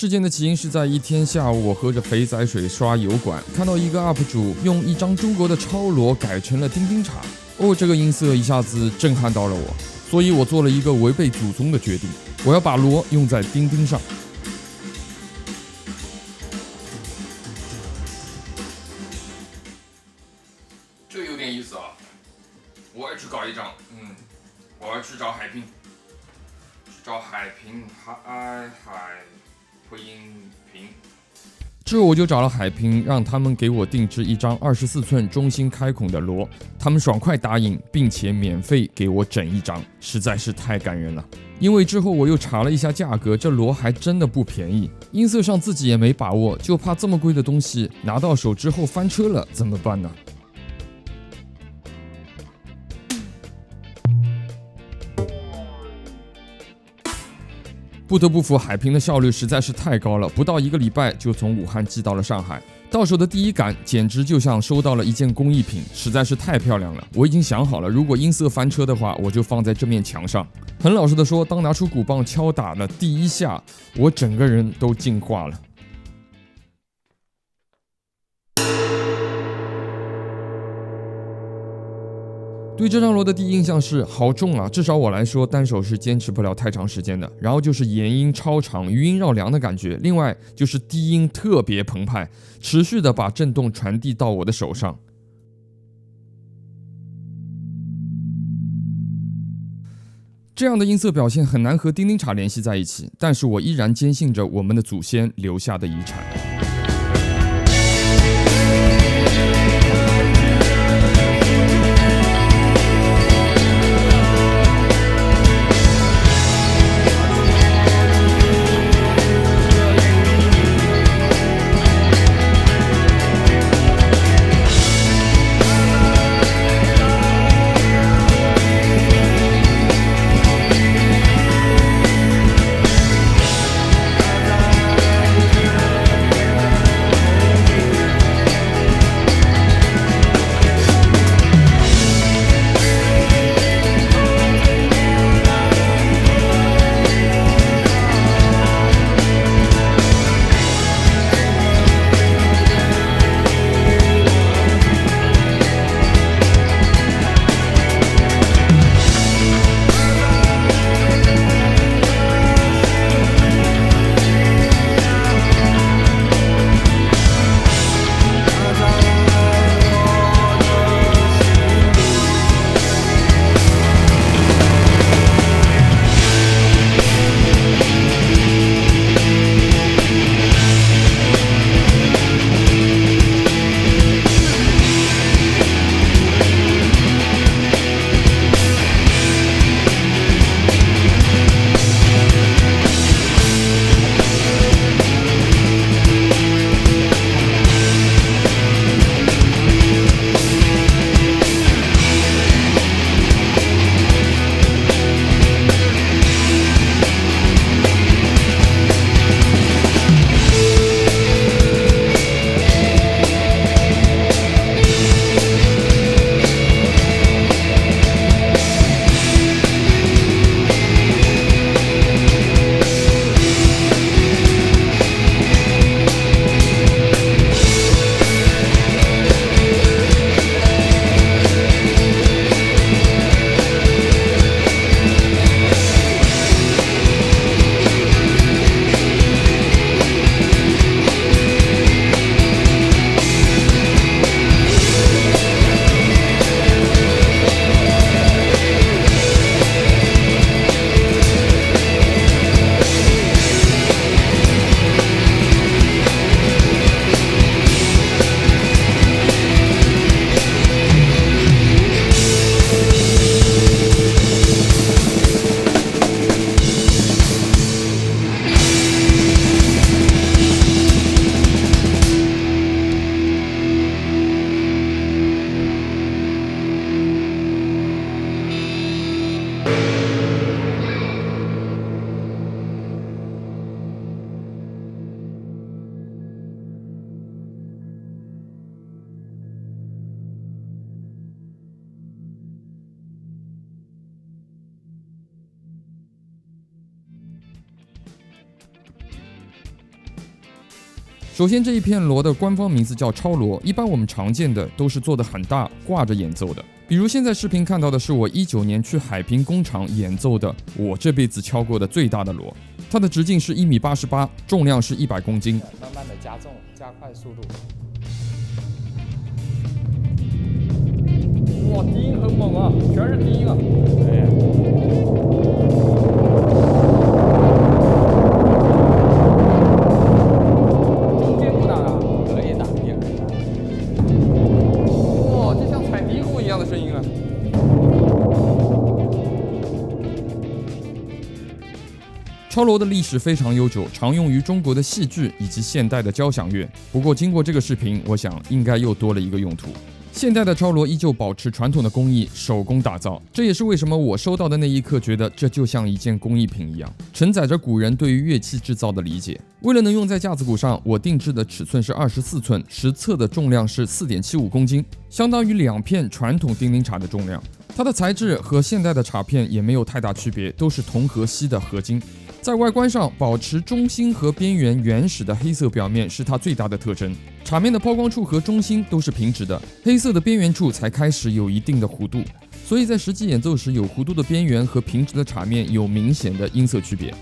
事件的起因是在一天下午，我喝着肥仔水刷油管，看到一个 UP 主用一张中国的超螺改成了丁丁茶。这个音色一下子震撼到了我，所以我做了一个违背祖宗的决定，我要把螺用在丁丁上。这有点意思啊，我也去搞一张，我要去找海平，之后我就找了海平，让他们给我定制一张24寸中心开孔的螺，他们爽快答应，并且免费给我整一张，实在是太感人了。因为之后我又查了一下价格，这螺还真的不便宜，音色上自己也没把握，就怕这么贵的东西拿到手之后翻车了怎么办呢？不得不服，海平的效率实在是太高了，不到1个礼拜就从武汉寄到了上海。到手的第一感简直就像收到了一件工艺品，实在是太漂亮了。我已经想好了，如果音色翻车的话，我就放在这面墙上。很老实的说，当拿出鼓棒敲打的第一下，我整个人都进化了。对这张螺的第一印象是好重啊，至少我来说单手是坚持不了太长时间的。然后就是延音超长，余音绕梁的感觉，另外就是低音特别澎湃，持续的把震动传递到我的手上。这样的音色表现很难和丁丁茶联系在一起，但是我依然坚信着我们的祖先留下的遗产。首先，这一片锣的官方名字叫超锣，一般我们常见的都是做得很大，挂着演奏的。比如现在视频看到的是我19年去海平工厂演奏的我这辈子敲过的最大的锣，它的直径是1.88米，重量是100公斤。慢慢的加重，加快速度。哇，低音很猛啊，全是低音啊！对。中间不打啊？可以打，也可以打。哇，这像踩泥糊一样的声音啊！超锣的历史非常悠久，常用于中国的戏剧以及现代的交响乐。不过经过这个视频，我想应该又多了一个用途。现代的超锣依旧保持传统的工艺，手工打造，这也是为什么我收到的那一刻觉得这就像一件工艺品一样，承载着古人对于乐器制造的理解。为了能用在架子鼓上，我定制的尺寸是24寸，实测的重量是4.75公斤，相当于2片传统叮铃镲的重量。它的材质和现代的镲片也没有太大区别，都是铜合锡的合金。在外观上，保持中心和边缘原始的黑色表面是它最大的特征。镲面的抛光处和中心都是平直的，黑色的边缘处才开始有一定的弧度，所以在实际演奏时，有弧度的边缘和平直的镲面有明显的音色区别。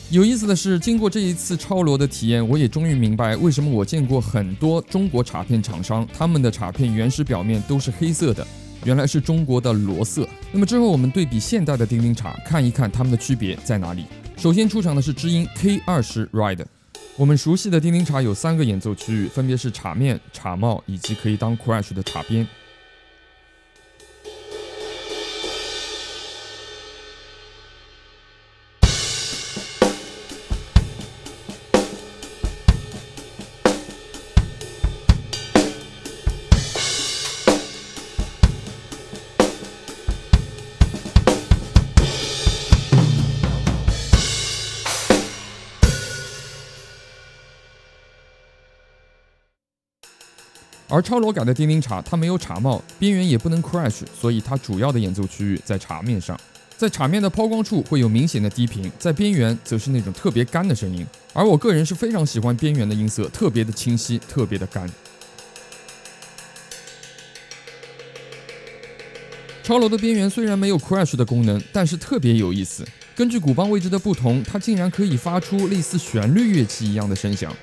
有意思的是，经过这一次超锣的体验，我也终于明白为什么我见过很多中国镲片厂商，他们的镲片原始表面都是黑色的。原来是中国的锣色。那么之后我们对比现代的叮铃镲，看一看它们的区别在哪里。首先出场的是知音 K20 Ride。我们熟悉的叮铃镲有3个演奏区域，分别是镲面、镲帽以及可以当 crash 的镲边。而超锣改的叮铃镲，它没有镲帽，边缘也不能 crash， 所以它主要的演奏区域在镲面上。在镲面的抛光处会有明显的低频，在边缘则是那种特别干的声音。而我个人是非常喜欢边缘的音色，特别的清晰，特别的干。超锣的边缘虽然没有 crash 的功能，但是特别有意思。根据鼓棒位置的不同，它竟然可以发出类似旋律乐器一样的声响。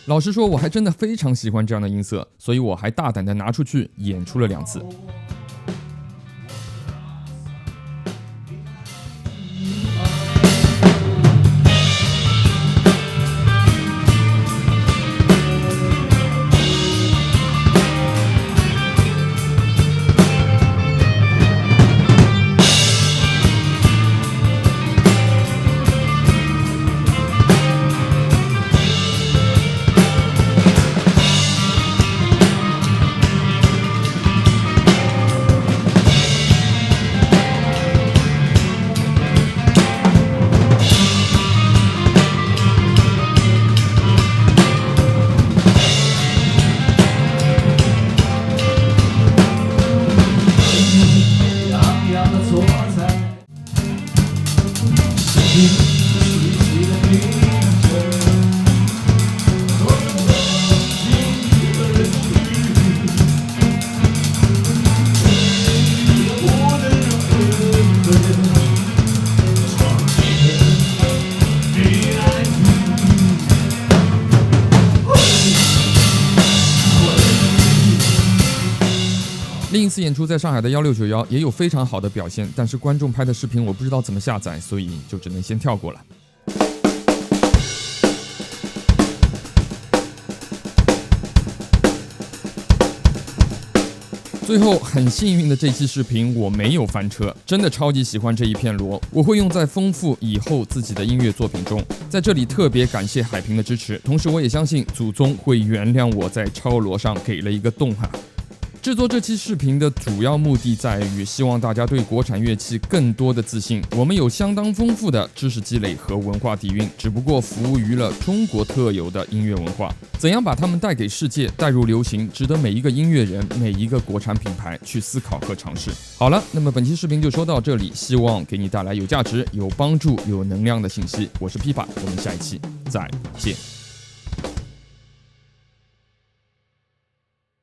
老实说，我还真的非常喜欢这样的音色，所以我还大胆的拿出去演出了2次。另一次演出在上海的1691也有非常好的表现，但是观众拍的视频我不知道怎么下载，所以就只能先跳过了。最后很幸运的这期视频我没有翻车，真的超级喜欢这一片锣，我会用在丰富以后自己的音乐作品中。在这里特别感谢海平的支持，同时我也相信祖宗会原谅我在超锣上给了一个洞啊。制作这期视频的主要目的在于希望大家对国产乐器更多的自信。我们有相当丰富的知识积累和文化底蕴，只不过服务于了中国特有的音乐文化。怎样把它们带给世界，带入流行，值得每一个音乐人、每一个国产品牌去思考和尝试。好了，那么本期视频就说到这里，希望给你带来有价值、有帮助、有能量的信息。我是 Pipa，我们下一期再见。